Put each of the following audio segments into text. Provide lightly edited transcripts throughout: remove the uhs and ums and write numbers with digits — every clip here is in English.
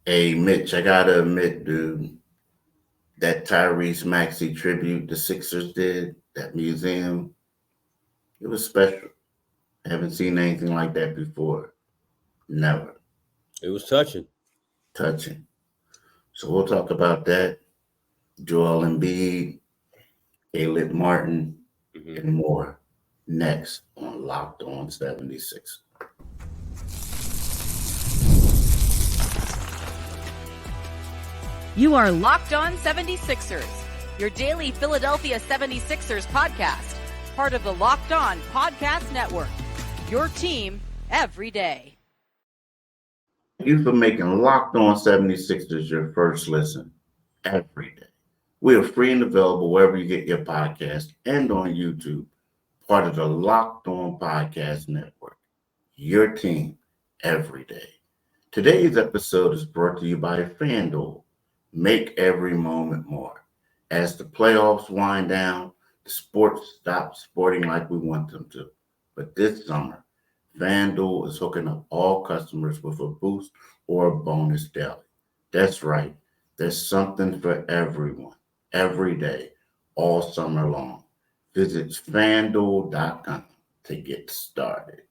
Hey, Mitch, I gotta admit, dude, that Tyrese Maxey tribute the Sixers did, that museum, it was special. I haven't seen anything like that before. Never. It was touching. Touching. So we'll talk about that. Joel Embiid, Caleb Martin, Hmm. and more next on Locked On 76. You are Locked On 76ers, your daily Philadelphia 76ers podcast, part of the Locked On Podcast Network, your team every day. Thank you for making Locked On 76ers your first listen every day. We are free and available wherever you get your podcast and on YouTube, part of the Locked On Podcast Network, your team every day. Today's episode is brought to you by FanDuel. Make every moment more. As the playoffs wind down, the sports stop sporting like we want them to. But this summer, FanDuel is hooking up all customers with a boost or a bonus daily. That's right. There's something for everyone, every day, all summer long. Visit fanduel.com to get started.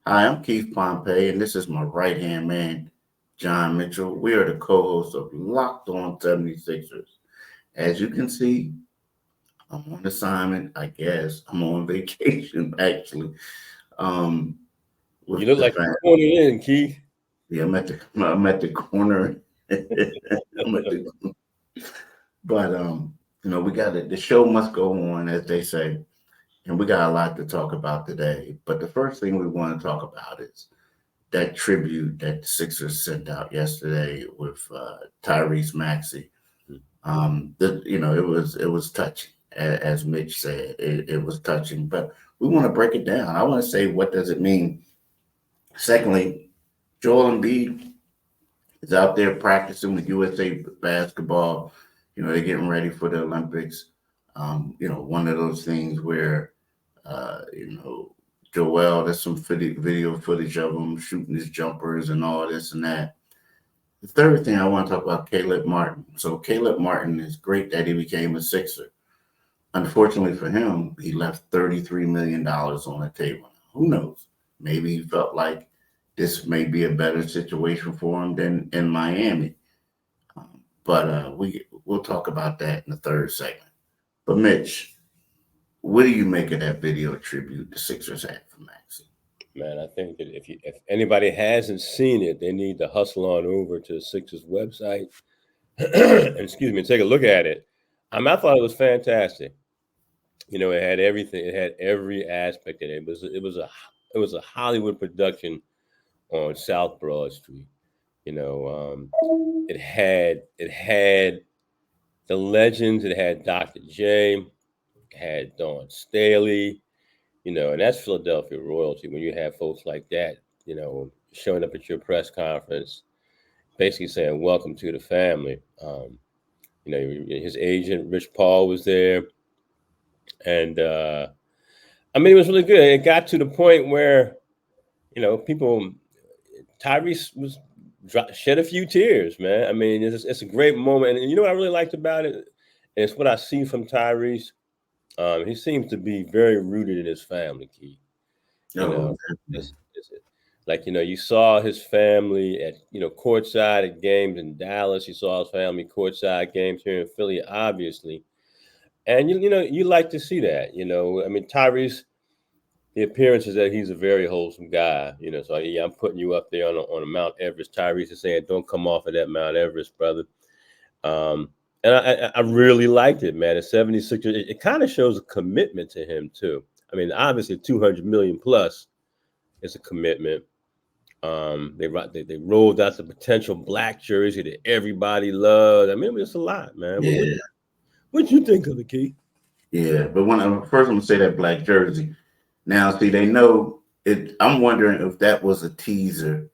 Hi, I'm Keith Pompey, and this is my right hand man, John Mitchell. We are the co hosts of Locked On 76ers. As you can see, I'm on assignment, I guess. I'm on vacation, actually. Um, You with look the like fan. you're cornered in, Keith. Yeah, I'm at the corner. I'm at the but we got it. The show must go on, as they say, and we got a lot to talk about today. But the first thing we want to talk about is that tribute that the Sixers sent out yesterday with Tyrese Maxey. It was touching, as Mitch said. It was touching, but we want to break it down. I want to say, what does it mean? Secondly, Joel Embiid is out there practicing with USA basketball. They're getting ready for the Olympics. One of those things where, uh, you know, Joel, there's some video footage of him shooting his jumpers and all this and that. The third thing I want to talk about, Caleb Martin. So Caleb Martin is great that he became a Sixer. Unfortunately for him, he left $33 million on the table. Who knows? Maybe he felt like this may be a better situation for him than in Miami. But we'll talk about that in the third segment. But Mitch, what do you make of that video tribute the Sixers had for Maxey? Man, I think that if anybody hasn't seen it, they need to hustle on over to the Sixers website and excuse me, take a look at it. I thought it was fantastic. It had everything. It had every aspect in it. It was a Hollywood production on South Broad Street. It had the legends. It had Dr. J. It had Dawn Staley. And that's Philadelphia royalty. When you have folks like that, showing up at your press conference, basically saying "Welcome to the family." His agent Rich Paul was there, and it was really good. It got to the point where people Tyrese shed a few tears, man. It's a great moment, and you know what I really liked about it, and it's what I see from Tyrese. He seems to be very rooted in his family, Keith. You Oh, know, like you saw his family at courtside at games in Dallas. You saw his family courtside games here in Philly, obviously, and you like to see that. Tyrese, the appearance is that he's a very wholesome guy. So yeah, I'm putting you up there on a Mount Everest. Tyrese is saying, "Don't come off of that Mount Everest, brother." Um, and I really liked it, man. At 76, it kind of shows a commitment to him too. Obviously 200 million plus is a commitment. They rolled out the potential black jersey that everybody loved. It's a lot, man. yeah, What you think of the Key? yeah. But first, I'm gonna say that black jersey. Now, see, they know it. I'm wondering if that was a teaser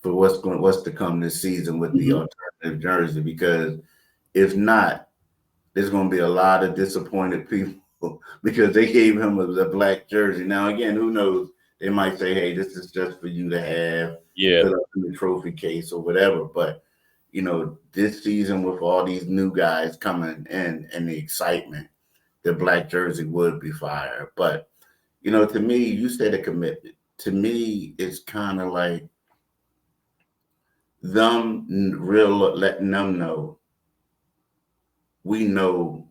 for what's to come this season with the Mhm. alternative jersey. Because if not, there's going to be a lot of disappointed people because they gave him a black jersey. Now, again, who knows? They might say, "Hey, this is just for you to have, Yeah, put up in the trophy case or whatever." But this season with all these new guys coming in and the excitement, the black jersey would be fire. But, to me, you said a commitment. To me, it's kind of like them letting them know we know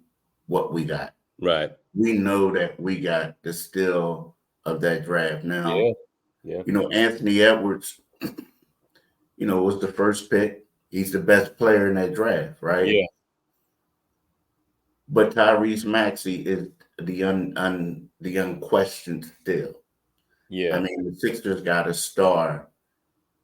what we got. Right. We know that we got the steal of that draft. Now, Yeah. Anthony Edwards, was the first pick. He's the best player in that draft, right? Yeah. But Tyrese Maxey is the unquestioned steal. Yeah. I mean, the Sixers got a star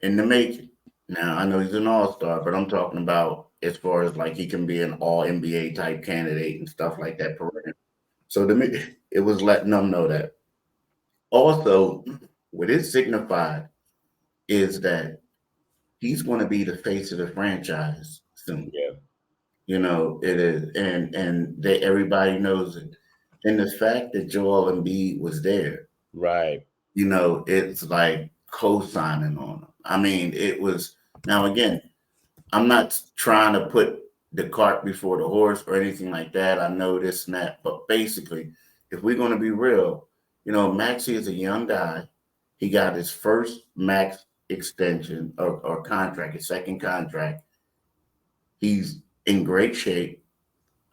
in the making. Now, I know he's an all-star, but I'm talking about as far as like he can be an all NBA type candidate and stuff like that. So to me, it was letting them know that. Also, what it signified is that he's going to be the face of the franchise soon. Yeah. It is, and everybody knows it. And the fact that Joel Embiid was there, Right. it's like co-signing on him. I mean, it was. Now again, I'm not trying to put the cart before the horse or anything like that. I know this and that, but basically, if we're going to be real, Maxey is a young guy. He got his first max extension or contract, his second contract. He's in great shape.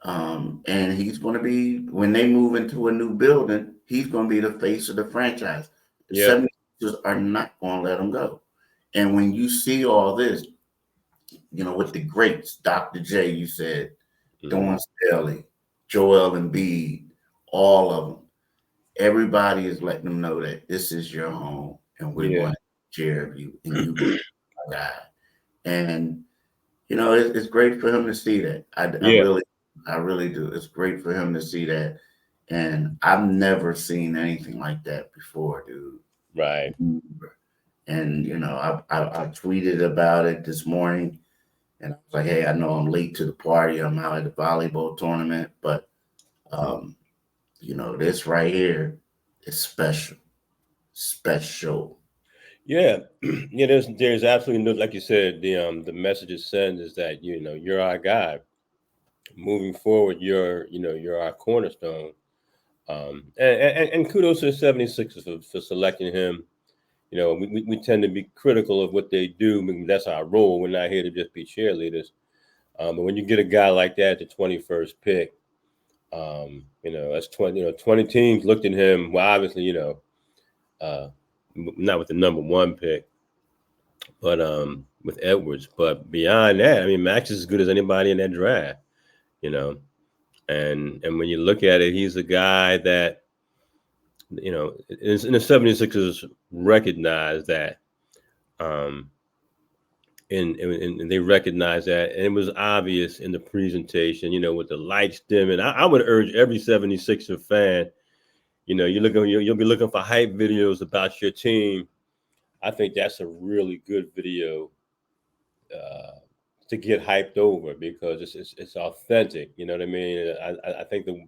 And he's going to be, when they move into a new building, he's going to be the face of the franchise. The 76ers are not going to let him go. And when you see all this, with the greats, Dr. J, you said, Dawn Staley, Joel Embiid, all of them, everybody is letting them know that this is your home and we're going to take care of you and you're going to be our guy. And, it's great for him to see that. I really do. It's great for him to see that. And I've never seen anything like that before, dude. Right. And, I tweeted about it this morning. And I was like, hey, I know I'm late to the party. I'm out at the volleyball tournament. But, this right here is special. Special. Yeah. Yeah, there's absolutely no, like you said, the message it sends is that, you're our guy. Moving forward, you're our cornerstone. And kudos to the 76ers for selecting him. We tend to be critical of what they do. I mean, that's our role. We're not here to just be cheerleaders. But when you get a guy like that, the 21st pick, that's 20 teams looked at him. Well, obviously, not with the number one pick, but with Edwards. But beyond that, I mean, Max is as good as anybody in that draft, And when you look at it, he's a guy that, in the 76ers recognize that, and they recognize that, and it was obvious in the presentation, with the lights dimming. I would urge every 76er fan, you'll be looking for hype videos about your team. I think that's a really good video to get hyped over because it's authentic. You know what I mean? I think the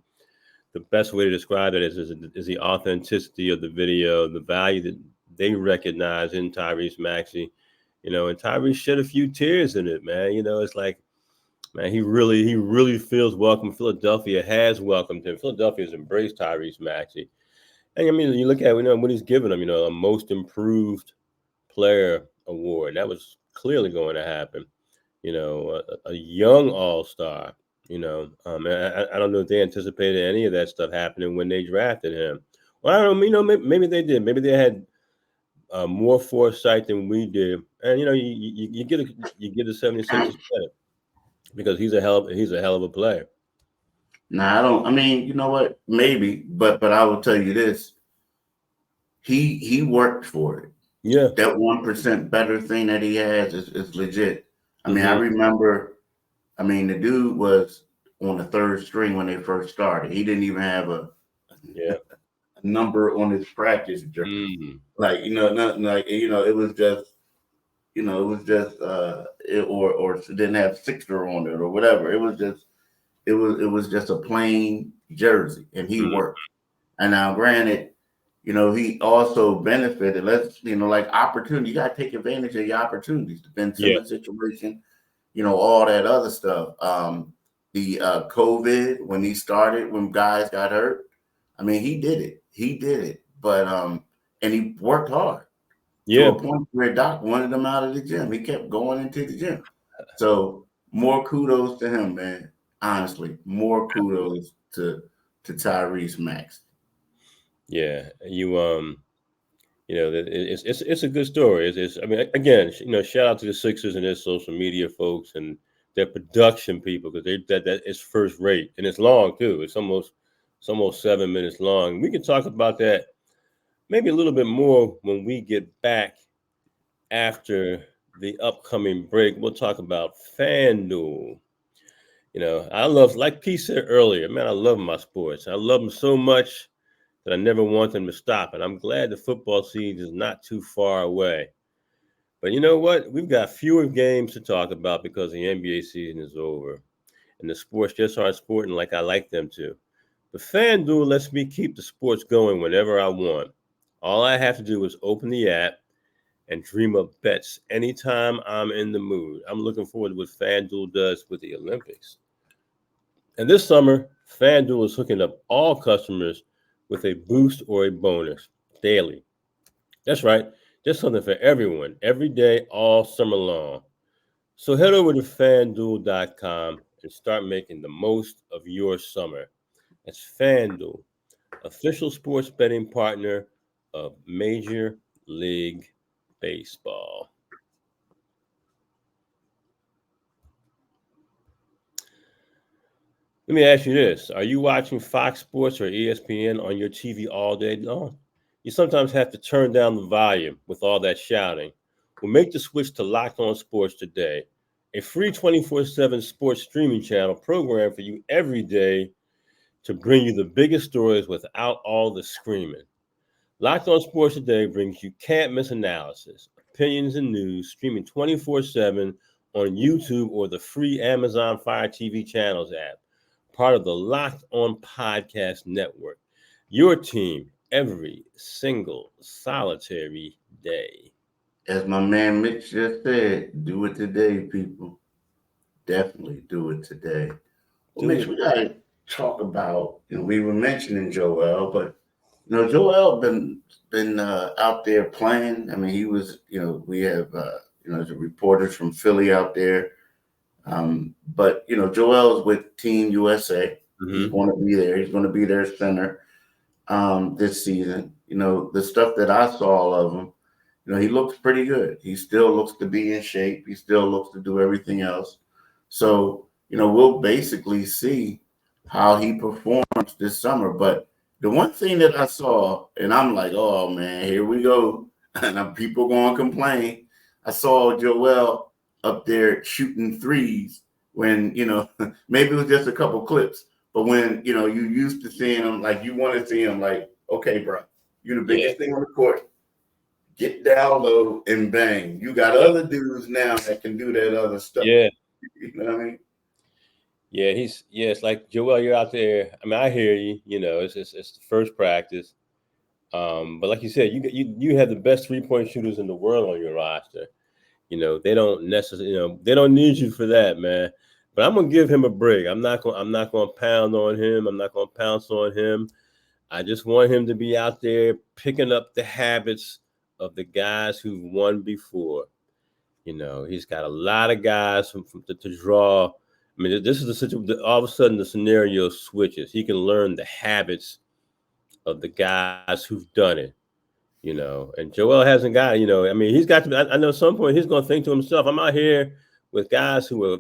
best way to describe it is the authenticity of the video, the value that they recognize in Tyrese Maxey, and Tyrese shed a few tears in it, man. It's like, man, he really feels welcome. Philadelphia has welcomed him. Philadelphia has embraced Tyrese Maxey. And I mean, you look at what he's given him, a most improved player award. That was clearly going to happen. A young all-star. I don't know if they anticipated any of that stuff happening when they drafted him. Well, I don't know. Maybe they did. Maybe they had more foresight than we did. And you get the 76ers credit because he's a hell of a player. Nah, I don't. I mean, you know what? Maybe, but I will tell you this. He worked for it. Yeah, that 1% better thing that he has is legit. I mean, I remember. I mean, the dude was on the third string when they first started. He didn't even have a number on his practice jersey. Like, nothing like, it was just, or didn't have Sixer on it or whatever. It was just a plain jersey, and he worked. And now, granted, he also benefited. Like opportunity. You got to take advantage of your opportunities. The Ben Simmons situation. all that other stuff. The COVID, when he started, when guys got hurt, I mean, he did it. But and he worked hard to Yeah. a point where Doc wanted him out of the gym. He kept going into the gym. So more kudos to him, man. Honestly, more kudos to Tyrese Maxey. Yeah. It's a good story. I mean, again, shout out to the Sixers and their social media folks and their production people, because that is first rate, and it's long too. It's almost 7 minutes long. We can talk about that maybe a little bit more when we get back after the upcoming break. We'll talk about FanDuel. I love, like P said earlier, man, I love my sports. I love them so much that I never want them to stop. And I'm glad the football season is not too far away. But you know what? We've got fewer games to talk about because the NBA season is over. And the sports just aren't sporting like I like them to. But FanDuel lets me keep the sports going whenever I want. All I have to do is open the app and dream up bets anytime I'm in the mood. I'm looking forward to what FanDuel does with the Olympics. And this summer, FanDuel is hooking up all customers with a boost or a bonus daily. That's right. There's something for everyone, every day, all summer long. So head over to FanDuel.com and start making the most of your summer. That's FanDuel, official sports betting partner of Major League Baseball. Let me ask you this. Are you watching Fox Sports or ESPN on your TV all day long? You sometimes have to turn down the volume with all that shouting. Well, make the switch to Locked On Sports today, a free 24/7 sports streaming channel program for you every day to bring you the biggest stories without all the screaming. Locked On Sports today brings you can't-miss analysis, opinions, and news streaming 24/7 on YouTube or the free Amazon Fire TV channels app, part of the Locked On Podcast Network. Your team every single solitary day. As my man Mitch just said, do it today, people. Definitely do it today. Well, Mitch, we gotta talk about. We were mentioning Joel, but Joel been out there playing. I mean, he was. We have the reporters from Philly out there. But Joel's with Team USA. Mm-hmm. He's going to be there. He's going to be their center this season. The stuff that I saw of him, he looks pretty good. He still looks to be in shape. He still looks to do everything else. So, we'll basically see how he performs this summer. But the one thing that I saw, and I'm like, oh man, here we go. And people going to complain. I saw Joel up there shooting threes when, maybe it was just a couple clips. But when, you used to seeing him, like you want to see him like, okay, bro, you're the biggest thing on the court. Get down low and bang. You got other dudes now that can do that other stuff. Yeah. You know what I mean? Yeah, it's like, Joel, you're out there. I mean, I hear you. It's the first practice. But like you said, you have the best 3-point shooters in the world on your roster. They don't necessarily, they don't need you for that, man. But I'm gonna give him a break. I'm not gonna pound on him. I'm not gonna pounce on him. I just want him to be out there picking up the habits of the guys who've won before. He's got a lot of guys to draw. I mean, this is the situation. All of a sudden, the scenario switches. He can learn the habits of the guys who've done it. And Joel hasn't got, I mean, he's got to, I know at some point he's going to think to himself, I'm out here with guys who are,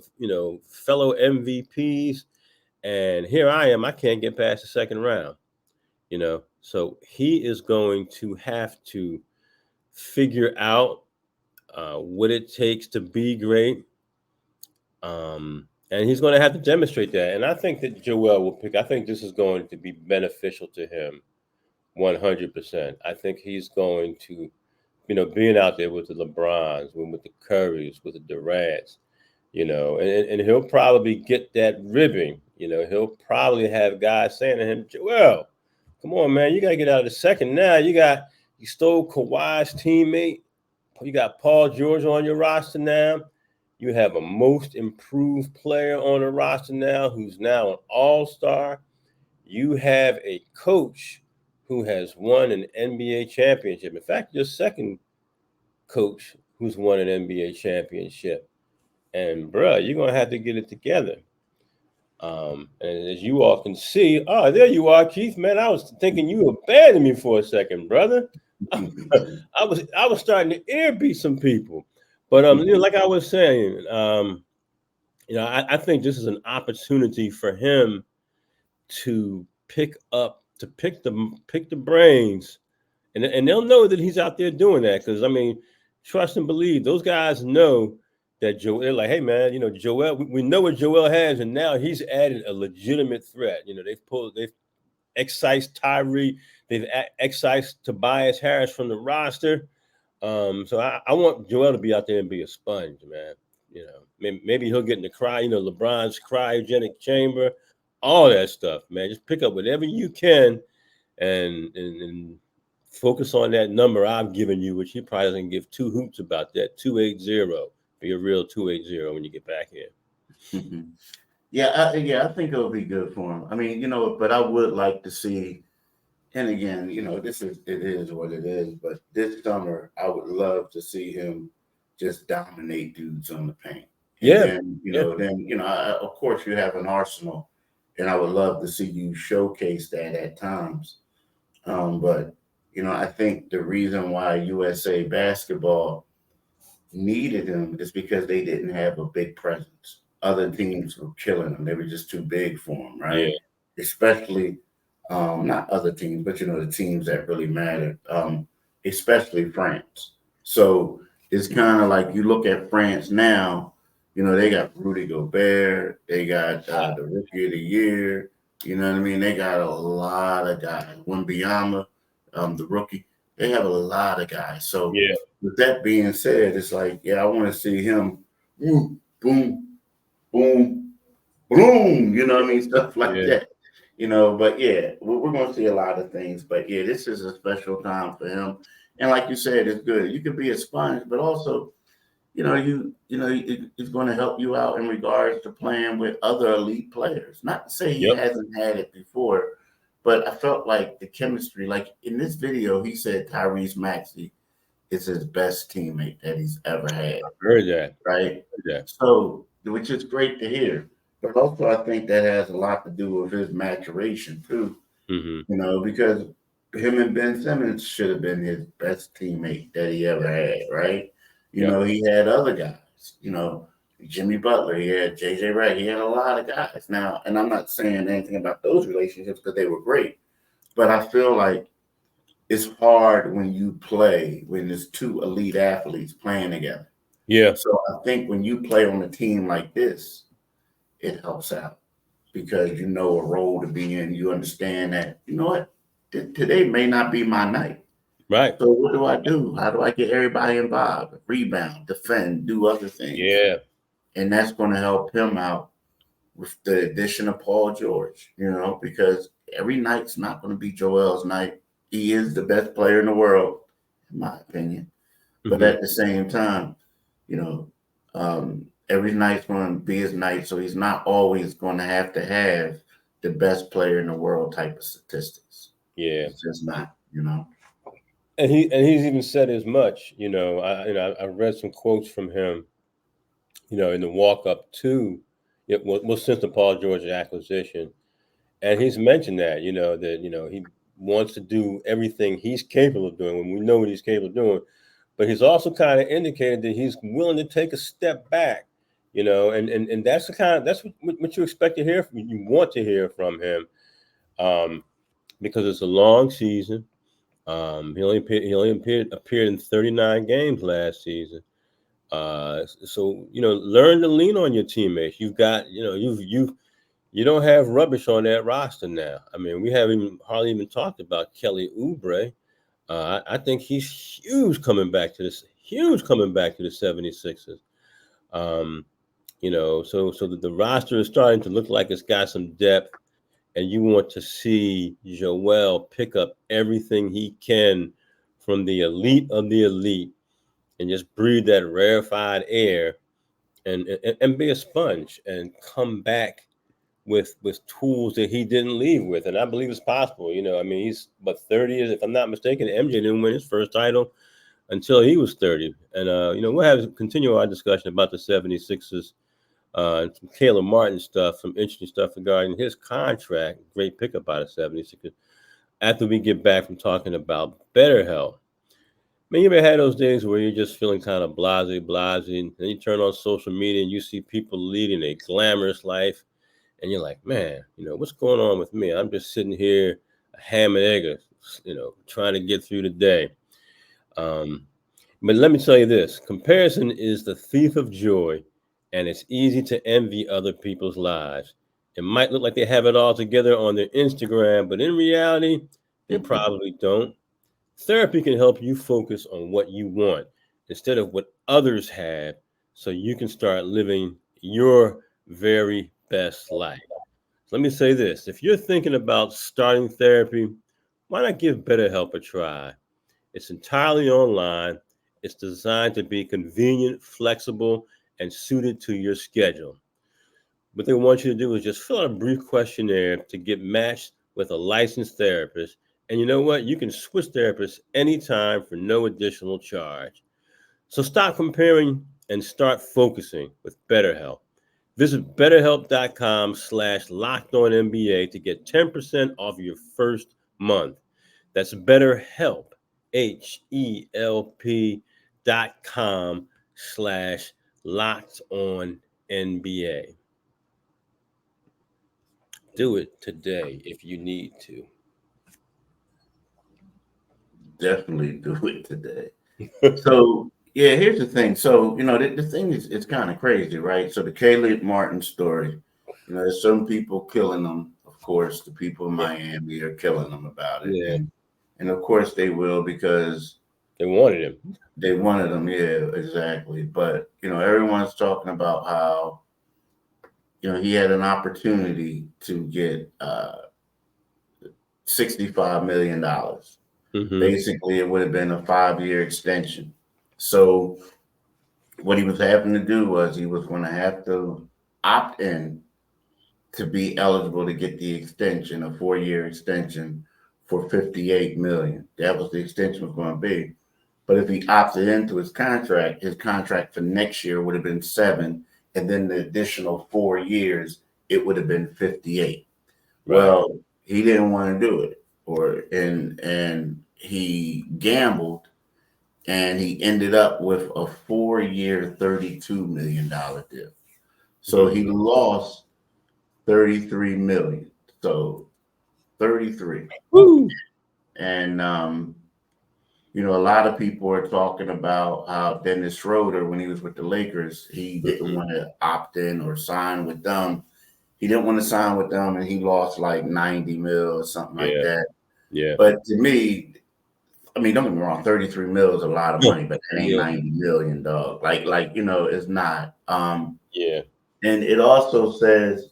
fellow MVPs, and here I am, I can't get past the second round, so he is going to have to figure out what it takes to be great. And he's going to have to demonstrate that. And I think that Joel will I think this is going to be beneficial to him. 100%. I think he's going to, being out there with the LeBrons, with the Currys, with the Durants, and he'll probably get that ribbing. He'll probably have guys saying to him, Joel, come on, man, you got to get out of the second now. You stole Kawhi's teammate. You got Paul George on your roster now. You have a most improved player on the roster now who's now an all-star. You have a coach who has won an NBA championship. In fact, your second coach who's won an NBA championship. And, bruh, you're going to have to get it together. And as you all can see, oh, there you are, Keith. Man, I was thinking you abandoned me for a second, brother. I was starting to ear beat some people. But, like I was saying, I think this is an opportunity for him to pick the brains, and they'll know that he's out there doing that because trust and believe those guys know that Joel. They're like, hey man, Joel. We know what Joel has, and now he's added a legitimate threat. They've excised Tyree, they've excised Tobias Harris from the roster. So I want Joel to be out there and be a sponge, man. Maybe he'll get in the LeBron's cryogenic chamber. All that stuff, man. Just pick up whatever you can and focus on that number I've given you, which he probably doesn't give two hoots about that. 280. Be a real 280 when you get back here. Mm-hmm. Yeah, I think it'll be good for him. But I would like to see, and again, it is what it is. But this summer, I would love to see him just dominate dudes on the paint. And then, of course, you have an arsenal. And I would love to see you showcase that at times. But I think the reason why USA basketball needed him is because they didn't have a big presence. Other teams were killing them. They were just too big for him, right? Yeah. Especially, not other teams, but, the teams that really mattered, especially France. So it's kind of like you look at France now, they got Rudy Gobert. They got the Rookie of the Year. You know what I mean? They got a lot of guys. Wembanyama, the rookie. They have a lot of guys. So with that being said, it's like, I want to see him boom, boom, boom, boom. You know what I mean? Stuff like that. But we're going to see a lot of things. But this is a special time for him. And like you said, it's good. You can be a sponge, but also, it's going to help you out in regards to playing with other elite players. Not to say he hasn't had it before, but I felt like the chemistry, like in this video, he said Tyrese Maxey is his best teammate that he's ever had. I heard that. Right? Yeah. So, which is great to hear. But also, I think that has a lot to do with his maturation, too. Mm-hmm. Because him and Ben Simmons should have been his best teammate that he ever had, right? He had other guys, Jimmy Butler, he had JJ Redick, he had a lot of guys. Now, and I'm not saying anything about those relationships because they were great, but I feel like it's hard when there's two elite athletes playing together. Yeah. So I think when you play on a team like this, it helps out because a role to be in. You understand that, what, today may not be my night. Right. So what do I do? How do I get everybody involved? Rebound, defend, do other things. Yeah. And that's going to help him out with the addition of Paul George, because every night's not going to be Joel's night. He is the best player in the world, in my opinion. Mm-hmm. But at the same time, every night's going to be his night. So he's not always going to have the best player in the world type of statistics. Yeah. It's just not, And he's even said as much, I read some quotes from him, in the walk up to since the Paul George acquisition. And he's mentioned that, that he wants to do everything he's capable of doing when we know what he's capable of doing. But he's also kind of indicated that he's willing to take a step back, and that's that's what you expect to hear from you want to hear from him. Because it's a long season. He only appeared in 39 games last season. So learn to lean on your teammates. You've got you don't have rubbish on that roster now. We haven't hardly even talked about Kelly Oubre. I think he's huge coming back to the 76ers. So the roster is starting to look like it's got some depth. And you want to see Joel pick up everything he can from the elite of the elite and just breathe that rarefied air and be a sponge and come back with tools that he didn't leave with. And I believe it's possible. You know, I mean, he's but 30, if I'm not mistaken. MJ didn't win his first title until he was 30. And, you know, we'll continue our discussion about the 76ers, some Caleb Martin stuff, some interesting stuff regarding his contract. Great pickup by the 76ers. After we get back from talking about BetterHelp. I mean, you ever had those days where you're just feeling kind of blasé, and then you turn on social media and you see people leading a glamorous life, and you're like, man, you know, what's going on with me? I'm just sitting here, a ham and egg, you know, trying to get through the day. But let me tell you this, comparison is the thief of joy, and it's easy to envy other people's lives. It might look like they have it all together on their Instagram, but in reality, they probably don't. Therapy can help you focus on what you want instead of what others have, so you can start living your very best life. So let me say this. If you're thinking about starting therapy, why not give BetterHelp a try? It's entirely online. It's designed to be convenient, flexible, and suited to your schedule. What they want you to do is just fill out a brief questionnaire to get matched with a licensed therapist. And you know what? You can switch therapists anytime for no additional charge. So stop comparing and start focusing with BetterHelp. Visit BetterHelp.com/LockedOnNBA to get 10% off your first month. That's BetterHelp, HELP.com/LockedOnNBA. Do it today if you need to. Definitely do it today. So, yeah, here's the thing. So, you know, the thing is, it's kind of crazy, right? So the Caleb Martin story, you know, there's some people killing them. Of course, the people in Miami are killing them about it. Yeah. And of course they will, because They wanted him. they wanted them. Yeah, exactly. But, you know, everyone's talking about how, you know, he had an opportunity to get $65 million. Mm-hmm. Basically, it would have been a 5-year extension. So what he was having to do was he was going to have to opt in to be eligible to get the extension, a 4-year extension for $58 million. That was the extension was going to be. But if he opted into his contract for next year would have been 7, and then the additional 4 years, it would have been 58. Right. Well, he didn't want to do it, and he gambled, and he ended up with a 4-year, $32 million deal. So he lost $33 million. So 33. Woo! And you know, a lot of people are talking about how Dennis Schroeder, when he was with the Lakers, he didn't want to opt in or sign with them. He didn't want to sign with them, and he lost like 90 mil or something like that. Yeah. But to me, I mean, don't get me wrong, 33 mil is a lot of money, but it ain't 90 million, dog. Like, you know, it's not. Yeah. And it also says,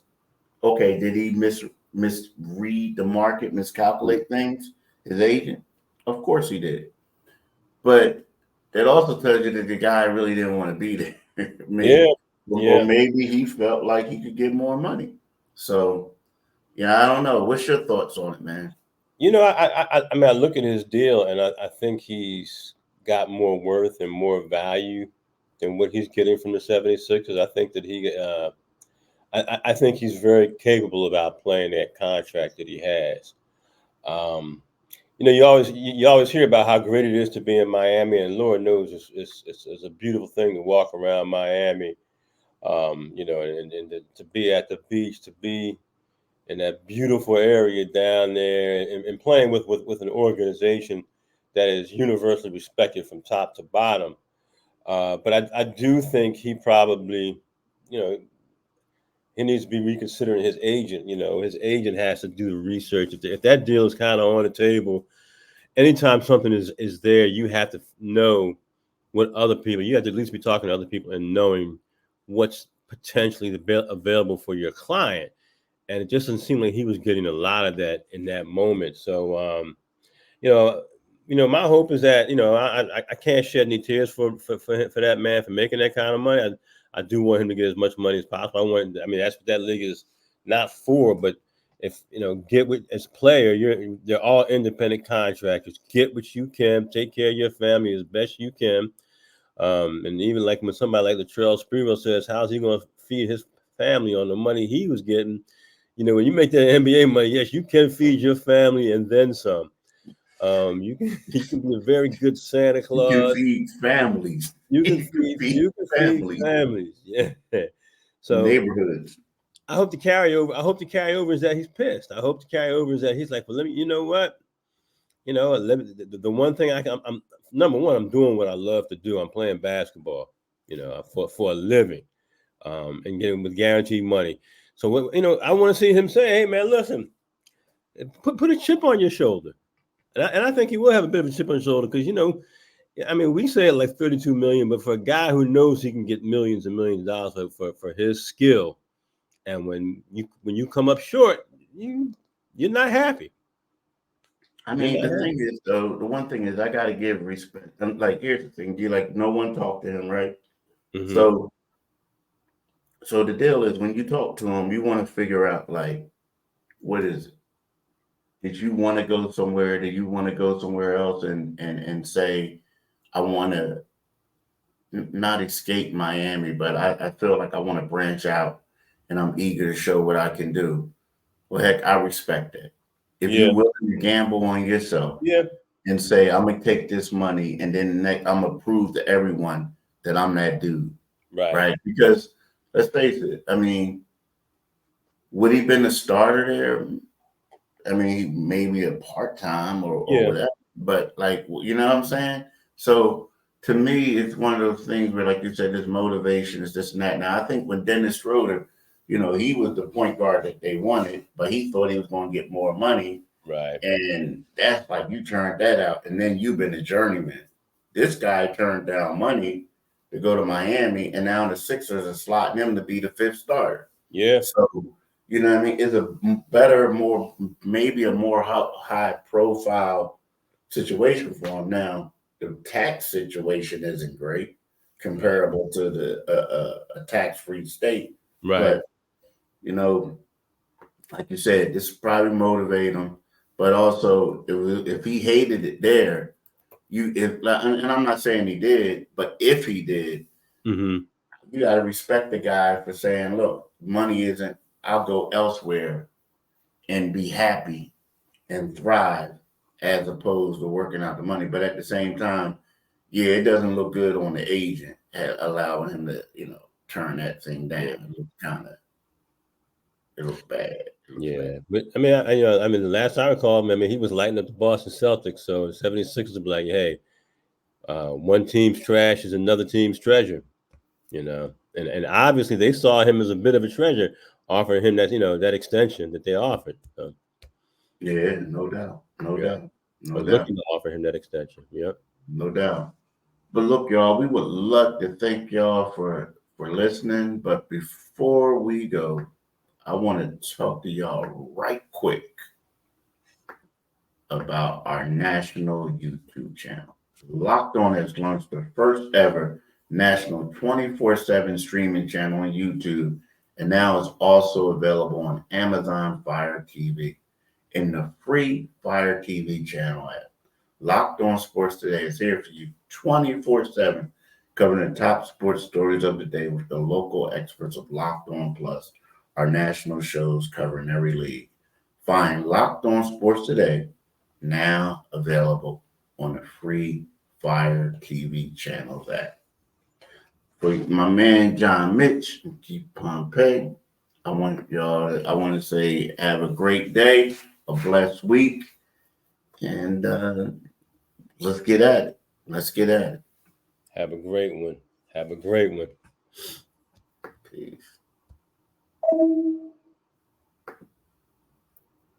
okay, did he misread the market, miscalculate things? His agent? Of course he did. But that also tells you that the guy really didn't want to be there. Or maybe he felt like he could get more money. So, yeah, I don't know. What's your thoughts on it, man? You know, I mean, I look at his deal, and I think he's got more worth and more value than what he's getting from the 76ers. I think that I think he's very capable about playing that contract that he has. You know, you always hear about how great it is to be in Miami, and Lord knows it's a beautiful thing to walk around Miami. You know, and to be at the beach, to be in that beautiful area down there, and playing with an organization that is universally respected from top to bottom. But I do think he probably, you know, he needs to be reconsidering his agent. You know, his agent has to do the research. If that deal is kind of on the table, anytime something is there, you have to know what other people, you have to at least be talking to other people and knowing what's potentially available for your client. And it just doesn't seem like he was getting a lot of that in that moment. So, you know, my hope is that I can't shed any tears for that man for making that kind of money. I do want him to get as much money as possible. That's what that league is not for. But if get with as player, they're all independent contractors. Get what you can, take care of your family as best you can. And even like when somebody like Latrell Sprewell says, how's he going to feed his family on the money he was getting? When you make that NBA money, yes, you can feed your family and then some. You can be a very good Santa Claus. You can feed families. You can feed families. Yeah. So neighborhoods. I hope the carryover is that he's pissed. I hope the carryover is that he's like, well, let me. You know what? The one thing I'm number one, I'm doing what I love to do. I'm playing basketball. For a living, and getting with guaranteed money. So I want to see him say, hey man, listen, put a chip on your shoulder. And I think he will have a bit of a chip on his shoulder because, we say it like 32 million, but for a guy who knows he can get millions and millions of dollars for his skill, and when you come up short, you're not happy. The thing is, though, the one thing is I got to give respect. And here's the thing: no one talked to him, right? Mm-hmm. So the deal is when you talk to him, you want to figure out what is it? Did you want to go somewhere? Did you want to go somewhere else and say, I want to not escape Miami, but I feel like I want to branch out and I'm eager to show what I can do? Well, heck, I respect that. If you're willing to gamble on yourself and say, I'm going to take this money and then I'm going to prove to everyone that I'm that dude. Right? Because let's face it, would he been the starter there? Maybe a part-time or whatever, but you know what I'm saying? So to me, it's one of those things where, like you said, this motivation is this and that. Now, I think when Dennis Schroeder, he was the point guard that they wanted, but he thought he was going to get more money. Right. And that's you turned that out, and then you've been a journeyman. This guy turned down money to go to Miami, and now the Sixers are slotting him to be the fifth starter. Yeah. So, it's a better, maybe a more high profile situation for him. Now, the tax situation isn't great comparable to a tax-free state. Right. But, like you said, this probably motivate him. But also, if he hated it there, and I'm not saying he did, but if he did, mm-hmm. you got to respect the guy for saying, look, money isn't, I'll go elsewhere and be happy and thrive as opposed to working out the money. But at the same time, it doesn't look good on the agent allowing him to, turn that thing down. It looks bad. But the last I recall, he was lighting up the Boston Celtics. So 76ers would be like, hey, one team's trash is another team's treasure, and obviously they saw him as a bit of a treasure, offering him that, that extension that they offered. So. Yeah, no doubt. Looking to offer him that extension. Yep. No doubt. But look, y'all, we would love to thank y'all for listening. But before we go, I want to talk to y'all right quick about our national YouTube channel. Locked On has launched the first ever national 24/7 streaming channel on YouTube, and now it's also available on Amazon Fire TV in the free Fire TV channel app. Locked On Sports Today is here for you 24/7, covering the top sports stories of the day with the local experts of Locked On Plus, our national shows covering every league. Find Locked On Sports Today, now available on the free Fire TV channels app. For my man John Mitch and Keith Pompey, I want to say have a great day, a blessed week, and let's get at it. Have a great one. Peace.